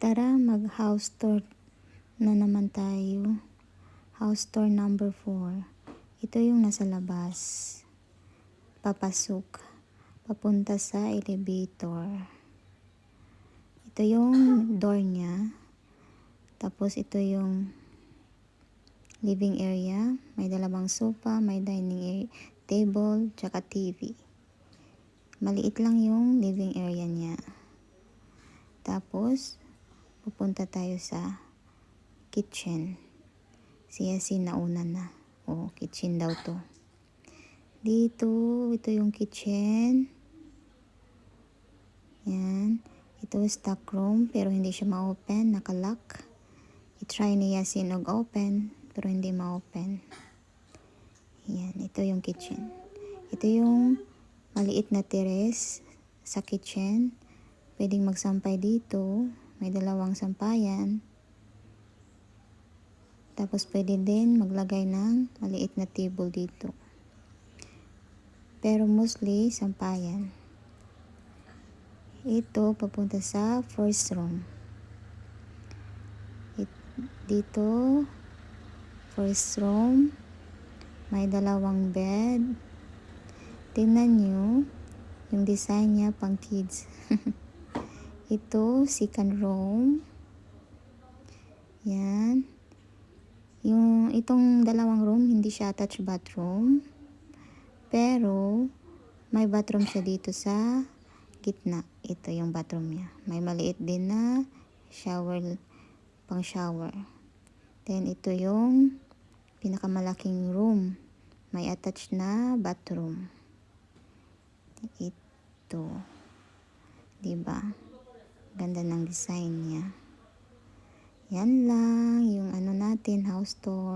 Tara, mag-house tour na naman tayo. House tour number 4. Ito yung nasa labas. Papasok. Papunta sa elevator. Ito yung door niya. Tapos ito yung living area. May dalawang sofa, may dining table, tsaka TV. Maliit lang yung living area niya. Tapos, pupunta tayo sa kitchen. Si Yasin nauna na. Kitchen daw to. Dito, ito yung kitchen. Yan. Ito stock room, pero hindi siya ma-open. Nakalock. I-try ni Yasin og-open, pero hindi ma-open. Yan. Ito yung kitchen. Ito yung maliit na terrace sa kitchen. Pwedeng magsampay dito. May dalawang sampayan. Tapos pwede din maglagay ng maliit na table dito. Pero mostly sampayan. Ito papunta sa first room. Dito, first room. May dalawang bed. Tingnan nyo, yung design niya pang kids. Ito, second room. Yan. Itong dalawang room, hindi siya attached bathroom. Pero, may bathroom siya dito sa gitna. Ito yung bathroom niya. May maliit din na shower, pang shower. Then, ito yung pinakamalaking room. May attached na bathroom. Ito. Diba? Ganda ng design niya. Yan lang yung natin, house tour.